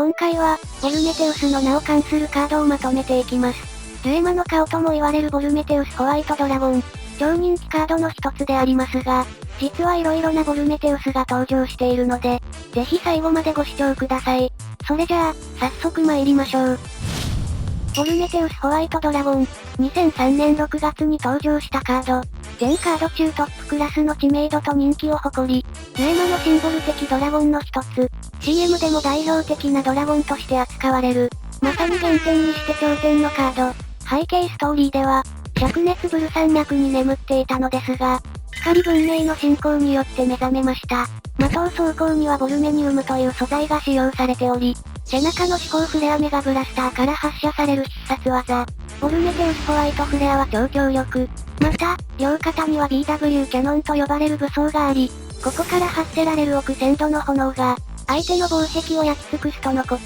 今回は、ボルメテウスの名を冠するカードをまとめていきます。ジュエマの顔とも言われるボルメテウスホワイトドラゴン。超人気カードの一つでありますが、実は色々なボルメテウスが登場しているので、ぜひ最後までご視聴ください。それじゃあ、早速参りましょう。ボルメテウスホワイトドラゴン。2003年6月に登場したカード。全カード中トップクラスの知名度と人気を誇り、ジュエマのシンボル的ドラゴンの一つ。CM でも代表的なドラゴンとして扱われる。まさに原点にして頂点のカード。背景ストーリーでは、灼熱ブル山脈に眠っていたのですが、光文明の進行によって目覚めました。的を装甲にはボルメニウムという素材が使用されており、背中の四方フレアメガブラスターから発射される必殺技。ボルメテウスホワイトフレアは超強力。また、両肩には BW キャノンと呼ばれる武装があり、ここから発せられる億1000度の炎が、相手の防壁を焼き尽くすとのこと。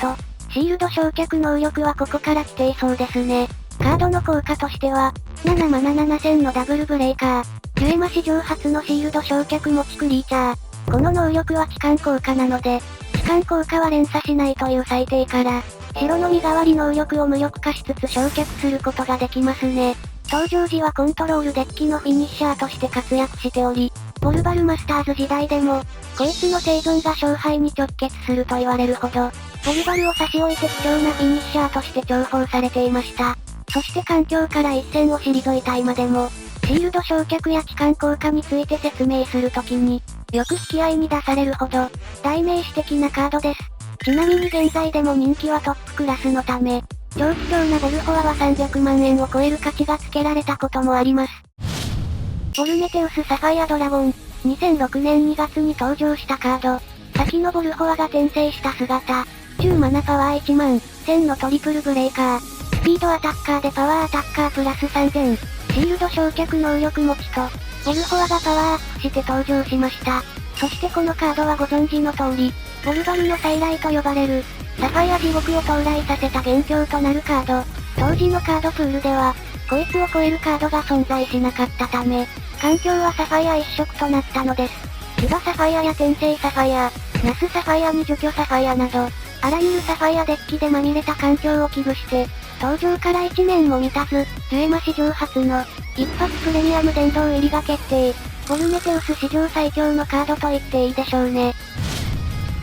シールド焼却能力はここから来ていそうですね。カードの効果としては、7マナ7000のダブルブレイカー。ジュエマ史上初のシールド焼却持ちクリーチャー。この能力は置換効果なので、置換効果は連鎖しないという最低から、白の身代わり能力を無力化しつつ焼却することができますね。登場時はコントロールデッキのフィニッシャーとして活躍しており、ボルバルマスターズ時代でも、こいつの生存が勝敗に直結すると言われるほど、ボルバルを差し置いて貴重なフィニッシャーとして重宝されていました。そして環境から一線を退いた今でも、シールド焼却や置換効果について説明するときに、よく引き合いに出されるほど、代名詞的なカードです。ちなみに現在でも人気はトップクラスのため、超貴重なボルフォアは300万円を超える価値がつけられたこともあります。ボルメテウスサファイアドラゴン。2006年2月に登場したカード。先のボルフォアが転生した姿。10マナパワー1万、1000のトリプルブレイカー。スピードアタッカーでパワーアタッカープラス3000。シールド焼却能力持ちと、ボルフォアがパワーアップして登場しました。そしてこのカードはご存知の通り、ボルバルの再来と呼ばれる、サファイア地獄を到来させた元凶となるカード。当時のカードプールでは、こいつを超えるカードが存在しなかったため、環境はサファイア一色となったのです。キバサファイアや転生サファイア、ナスサファイアに除去サファイアなど、あらゆるサファイアデッキでまみれた環境を危惧して、登場から1年も満たず、ジュエマ史上初の、一発プレミアム殿堂入りが決定。ボルメテウス史上最強のカードと言っていいでしょうね。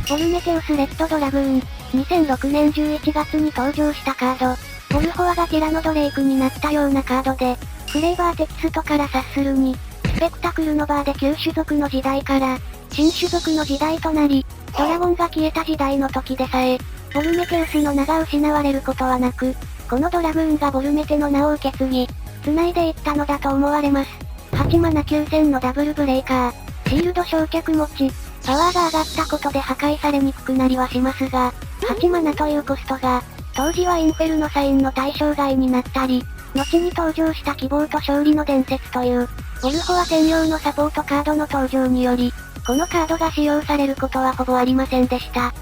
ボルメテウスレッドドラグーン。2006年11月に登場したカード。ボルフォアがティラノドレイクになったようなカードで、フレーバーテキストから察するに、スペクタクルのバーで旧種族の時代から、新種族の時代となり、ドラゴンが消えた時代の時でさえ、ボルメテウスの名が失われることはなく、このドラグーンがボルメテの名を受け継ぎ、繋いでいったのだと思われます。8マナ9000のダブルブレイカー、シールド焼却持ち、パワーが上がったことで破壊されにくくなりはしますが、8マナというコストが、当時はインフェルノサインの対象外になったり、後に登場した希望と勝利の伝説という、ボルフォア専用のサポートカードの登場により、このカードが使用されることはほぼありませんでした。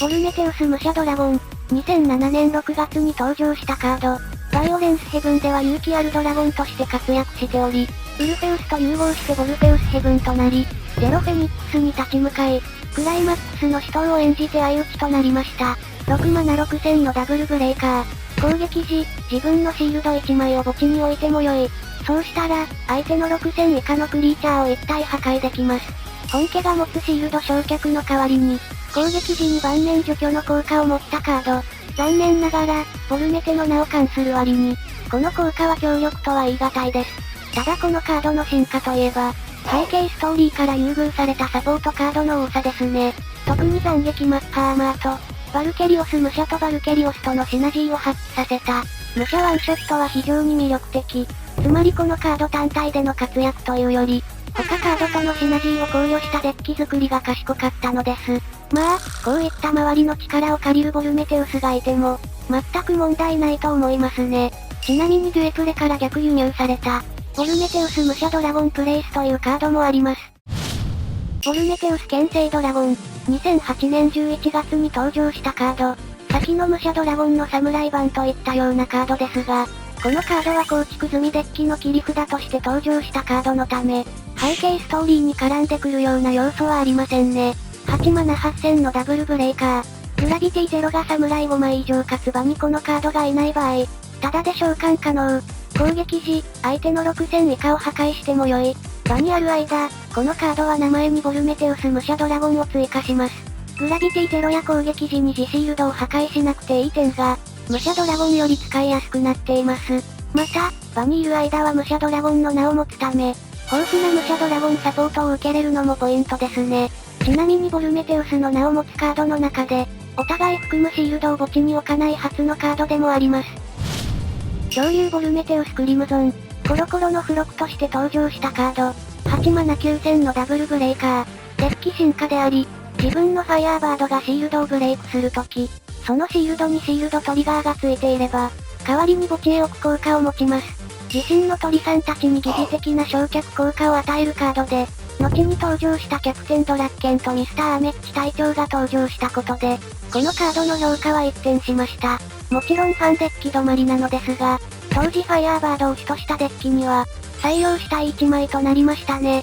ボルメテウス武者ドラゴン。2007年6月に登場したカード。バイオレンスヘブンでは勇気あるドラゴンとして活躍しており、ウルフェウスと融合してボルフェウスヘブンとなり、ゼロフェニックスに立ち向かい、クライマックスの死闘を演じて相打ちとなりました。6マナ6000のダブルブレイカー。攻撃時、自分のシールド1枚を墓地に置いてもよい。そうしたら、相手の6000以下のクリーチャーを1体破壊できます。本家が持つシールド焼却の代わりに、攻撃時に盤面除去の効果を持ったカード。残念ながら、ボルメテの名を冠する割に、この効果は強力とは言い難いです。ただこのカードの進化といえば、背景ストーリーから優遇されたサポートカードの多さですね。特に斬撃マッハアーマーと、バルケリオス武者とバルケリオスとのシナジーを発揮させた、武者ワンショットは非常に魅力的。つまりこのカード単体での活躍というより、他カードとのシナジーを考慮したデッキ作りが賢かったのです。まあ、こういった周りの力を借りるボルメテウスがいても、全く問題ないと思いますね。ちなみにデュエプレから逆輸入された、ボルメテウス武者ドラゴンプレイスというカードもあります。ボルメテウス剣聖ドラゴン。2008年11月に登場したカード。先の武者ドラゴンの侍版といったようなカードですが、このカードは構築済みデッキの切り札として登場したカードのため、背景ストーリーに絡んでくるような要素はありませんね。8マナ8000のダブルブレイカー。グラビティゼロが侍5枚以上かつ場にこのカードがいない場合、ただで召喚可能。攻撃時、相手の6000以下を破壊しても良い。場にある間、このカードは名前にボルメテウス武者ドラゴンを追加します。グラビティゼロや攻撃時に自シールドを破壊しなくていい点が、武者ドラゴンより使いやすくなっています。また、場にいる間は武者ドラゴンの名を持つため、豊富な武者ドラゴンサポートを受けれるのもポイントですね。ちなみにボルメテウスの名を持つカードの中で、お互い含むシールドを墓地に置かない初のカードでもあります。恐竜ボルメテウスクリムゾン。コロコロの付録として登場したカード。8マナ9000のダブルブレイカー。デッキ進化であり、自分のファイヤーバードがシールドをブレイクするとき、そのシールドにシールドトリガーがついていれば、代わりに墓地へ置く効果を持ちます。自身の鳥さんたちに疑似的な焼却効果を与えるカードで、後に登場したキャプテンドラッケンとミスターアメッチ隊長が登場したことで、このカードの評価は一転しました。もちろんファンデッキ止まりなのですが、当時ファイヤーバードを主としたデッキには、採用したい1枚となりましたね。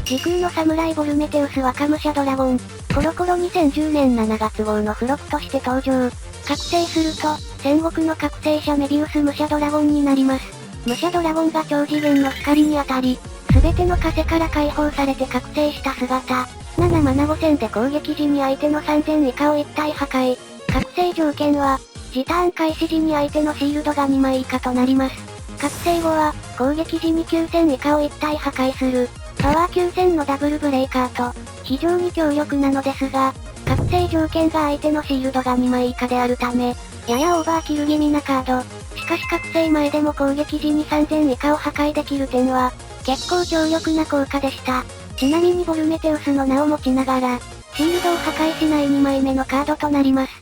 時空の侍ボルメテウス若武者ドラゴン。コロコロ2010年7月号の付録として登場。覚醒すると、戦国の覚醒者メビウス武者ドラゴンになります。武者ドラゴンが超次元の光に当たり、すべての枷から解放されて覚醒した姿。7マナ5000で攻撃時に相手の3000以下を一体破壊。覚醒条件は、時ターン開始時に相手のシールドが2枚以下となります。覚醒後は、攻撃時に9000以下を一体破壊する。パワー9000のダブルブレイカーと、非常に強力なのですが、覚醒条件が相手のシールドが2枚以下であるため、ややオーバーキル気味なカード。しかし覚醒前でも攻撃時に3000以下を破壊できる点は、結構強力な効果でした。ちなみにボルメテウスの名を持ちながら、シールドを破壊しない2枚目のカードとなります。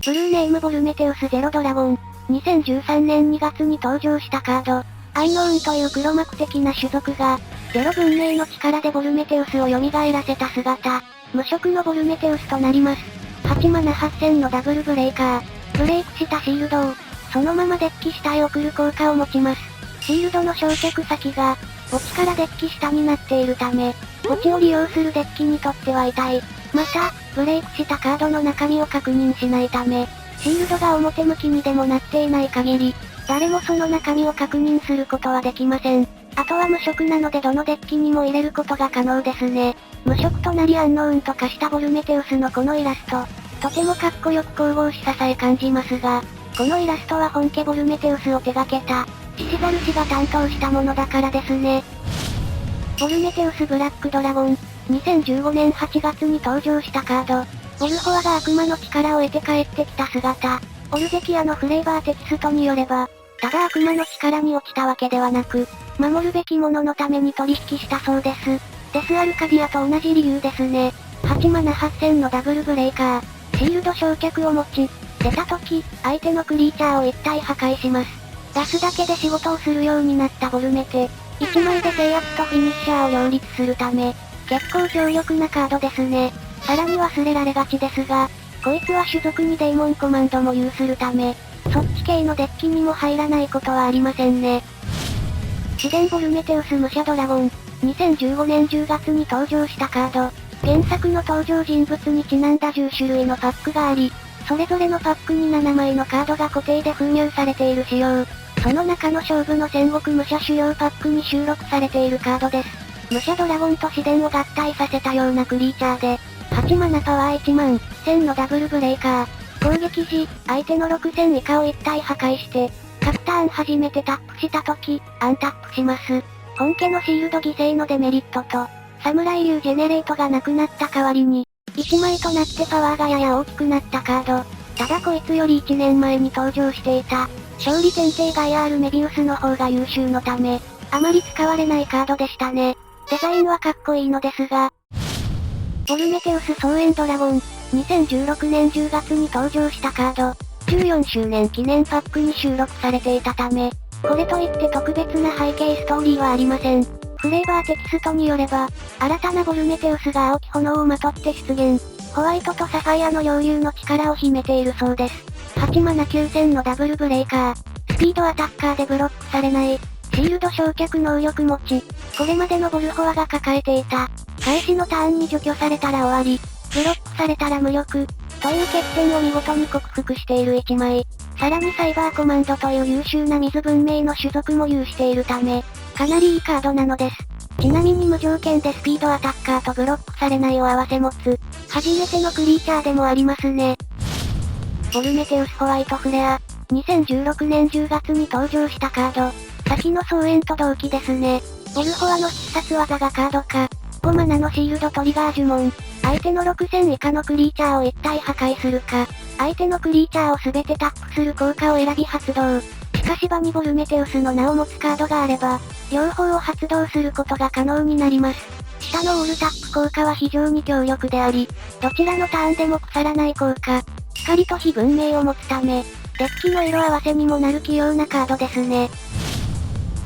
ブルーネームボルメテウスゼロドラゴン。2013年2月に登場したカード。アイノーンという黒幕的な種族が、ゼロ文明の力でボルメテウスを蘇らせた姿。無色のボルメテウスとなります。8マナ8000のダブルブレイカー。ブレイクしたシールドを、そのままデッキ下へ送る効果を持ちます。シールドの焼却先が、墓地からデッキ下になっているため、墓地を利用するデッキにとっては痛い。また、ブレイクしたカードの中身を確認しないため、シールドが表向きにでもなっていない限り、誰もその中身を確認することはできません。あとは無色なのでどのデッキにも入れることが可能ですね。無色となりアンノーンと化したボルメテウスのこのイラスト、とてもかっこよく神々しささえ感じますが、このイラストは本家ボルメテウスを手掛けた、シシザル氏が担当したものだからですね。ボルメテウスブラックドラゴン。2015年8月に登場したカード。ボルホアが悪魔の力を得て帰ってきた姿。オルゼキアのフレーバーテキストによれば、ただ悪魔の力に落ちたわけではなく、守るべきもののために取引したそうです。デスアルカディアと同じ理由ですね。8マナ8000のダブルブレイカー。シールド焼却を持ち、出た時、相手のクリーチャーを一体破壊します。出すだけで仕事をするようになったボルメテ。1枚で制圧とフィニッシャーを両立するため、結構強力なカードですね。さらに忘れられがちですが、こいつは種族にデーモンコマンドも有するため、そっち系のデッキにも入らないことはありませんね。自然ボルメテウス武者ドラゴン。2015年10月に登場したカード。原作の登場人物にちなんだ10種類のパックがあり、それぞれのパックに7枚のカードが固定で封入されている仕様。その中の勝負の戦国武者主要パックに収録されているカードです。武者ドラゴンと自然を合体させたようなクリーチャーで、8マナパワー1万、1000のダブルブレイカー。攻撃時、相手の6000以下を一体破壊して、各ターン初めてタップした時、アンタップします。本家のシールド犠牲のデメリットと、サムライ流ジェネレートがなくなった代わりに、1枚となってパワーがやや大きくなったカード。ただこいつより1年前に登場していた、勝利天帝ガイアールメビウスの方が優秀のため、あまり使われないカードでしたね。デザインはかっこいいのですが、ボルメテウス総援ドラゴン。2016年10月に登場したカード。14周年記念パックに収録されていたため、これといって特別な背景ストーリーはありません。フレーバーテキストによれば、新たなボルメテウスが青き炎をまとって出現。ホワイトとサファイアの両流の力を秘めているそうです。8マナ9000のダブルブレイカー。スピードアタッカーでブロックされない。シールド焼却能力持ち。これまでのボルホアが抱えていた。開始のターンに除去されたら終わり。ブロックされたら無力、という欠点を見事に克服している1枚。さらにサイバーコマンドという優秀な水文明の種族も有しているため、かなりいいカードなのです。ちなみに無条件でスピードアタッカーとブロックされないを併せ持つ、初めてのクリーチャーでもありますね。ボルメテウスホワイトフレア。2016年10月に登場したカード。先の総演と同期ですね。ボルホアの必殺技がカード化。5マナのシールドトリガー呪文。相手の6000以下のクリーチャーを1体破壊するか、相手のクリーチャーを全てタップする効果を選び発動。しかし場にボルメテウスの名を持つカードがあれば、両方を発動することが可能になります。下のオールタップ効果は非常に強力であり、どちらのターンでも腐らない効果。光と非文明を持つため、デッキの色合わせにもなる器用なカードですね。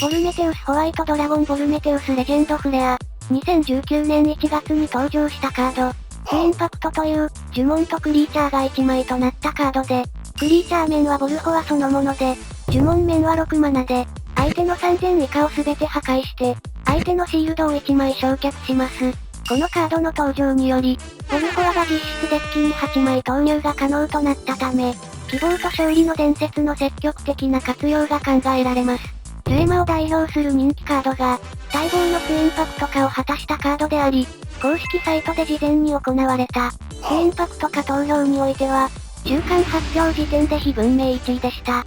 ボルメテウスホワイトドラゴンボルメテウスレジェンドフレア。2019年1月に登場したカード。ツインパクトという、呪文とクリーチャーが1枚となったカードで、クリーチャー面はボルホアそのもので、呪文面は6マナで、相手の3000以下を全て破壊して、相手のシールドを1枚焼却します。このカードの登場により、ボルホアが実質デッキに8枚投入が可能となったため、希望と勝利の伝説の積極的な活用が考えられます。ジュエマを代表する人気カードが、待望のツインパクト化を果たしたカードであり、公式サイトで事前に行われた、ツインパクト化投票においては、中間発表時点で非文明1位でした。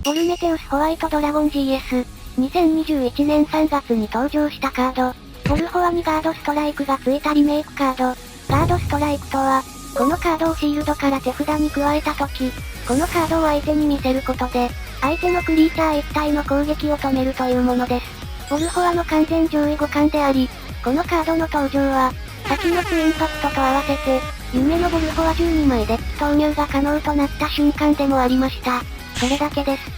ボルメテウスホワイトドラゴン GS。2021年3月に登場したカード。ボルホアにガードストライクがついたリメイクカード。ガードストライクとは、このカードをシールドから手札に加えたとき、このカードを相手に見せることで、相手のクリーチャー1体の攻撃を止めるというものです。ボルホアの完全上位互換であり、このカードの登場は、先のツインパクトと合わせて、夢のボルホア12枚デッキ投入が可能となった瞬間でもありました。それだけです。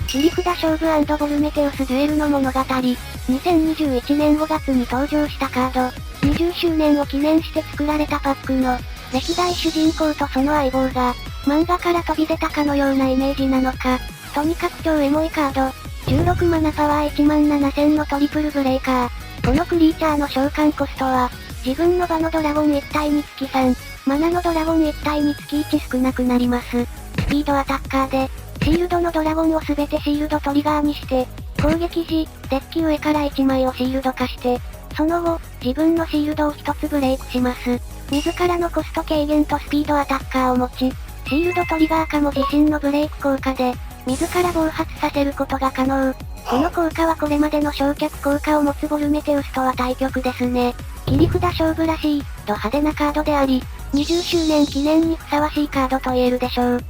切り札勝負&ボルメテウスデュエルの物語。2021年5月に登場したカード。20周年を記念して作られたパックの、歴代主人公とその相棒が、漫画から飛び出たかのようなイメージなのか、とにかく超エモいカード。16マナパワー17000のトリプルブレイカー。このクリーチャーの召喚コストは、自分の場のドラゴン1体につき3、マナのドラゴン1体につき1少なくなります。スピードアタッカーで、シールドのドラゴンをすべてシールドトリガーにして、攻撃時、デッキ上から1枚をシールド化して、その後、自分のシールドを1つブレイクします。自らのコスト軽減とスピードアタッカーを持ち、シールドトリガー化も自身のブレイク効果で、自ら暴発させることが可能。この効果はこれまでの焼却効果を持つボルメテウスとは対極ですね。切り札勝負らしい、ド派手なカードであり、20周年記念にふさわしいカードと言えるでしょう。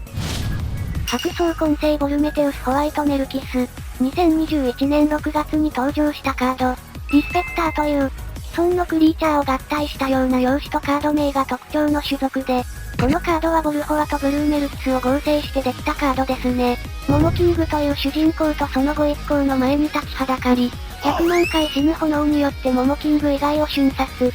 白装混成ボルメテウスホワイトメルキス。2021年6月に登場したカード。リスペクターという、既存のクリーチャーを合体したような容姿とカード名が特徴の種族で、このカードはボルホアとブルーメルキスを合成してできたカードですね。モモキングという主人公とその後一行の前に立ちはだかり、100万回死ぬ炎によってモモキング以外を瞬殺。結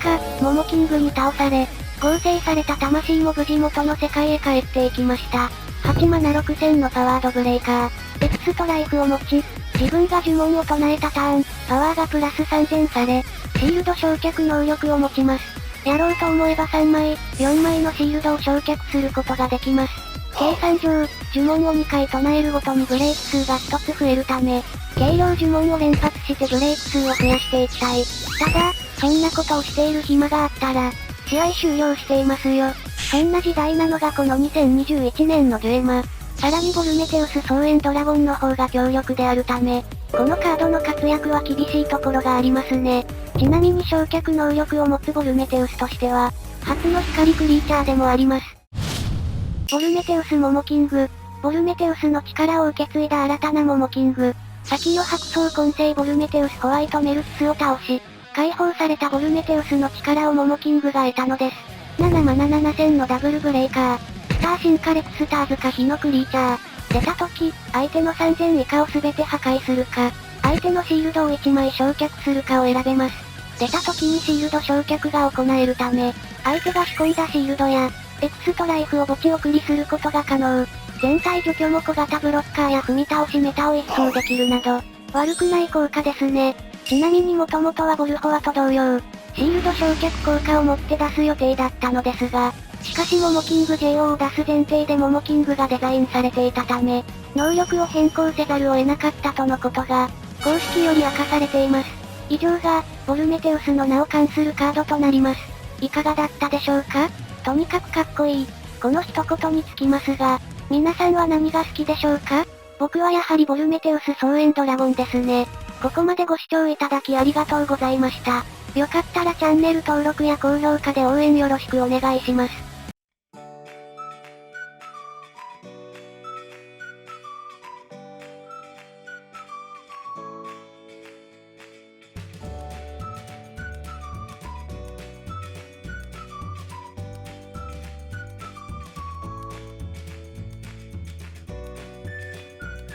果、モモキングに倒され、合成された魂も無事元の世界へ帰っていきました。8マナ6000のパワードブレイカー。エクストライフを持ち、自分が呪文を唱えたターン、パワーがプラス3000され、シールド焼却能力を持ちます。やろうと思えば3枚、4枚のシールドを焼却することができます。計算上、呪文を2回唱えるごとにブレイク数が1つ増えるため、軽量呪文を連発してブレイク数を増やしていきたい。ただ、そんなことをしている暇があったら、試合終了していますよ。そんな時代なのがこの2021年のデュエマ。さらにボルメテウス総演ドラゴンの方が強力であるため、このカードの活躍は厳しいところがありますね。ちなみに焼却能力を持つボルメテウスとしては、初の光クリーチャーでもあります。ボルメテウスモモキング。ボルメテウスの力を受け継いだ新たなモモキング。先の白装混成ボルメテウスホワイトメルキスを倒し、解放されたボルメテウスの力をモモキングが得たのです。7マナ7000のダブルブレイカー。スター進化レクスターズか火のクリーチャー。出た時、相手の3000以下を全て破壊するか、相手のシールドを1枚焼却するかを選べます。出た時にシールド焼却が行えるため、相手が仕込んだシールドや、エクストライフを墓地送りすることが可能。全体除去も小型ブロッカーや踏み倒しメタを一掃できるなど、悪くない効果ですね。ちなみに元々はボルホアと同様、シールド焼却効果を持って出す予定だったのですが、しかしモモキング JO を出す前提でモモキングがデザインされていたため、能力を変更せざるを得なかったとのことが、公式より明かされています。以上が、ボルメテウスの名を冠するカードとなります。いかがだったでしょうか？とにかくかっこいい。この一言につきますが、皆さんは何が好きでしょうか？僕はやはりボルメテウス双円ドラゴンですね。ここまでご視聴いただきありがとうございました。よかったらチャンネル登録や高評価で応援よろしくお願いします。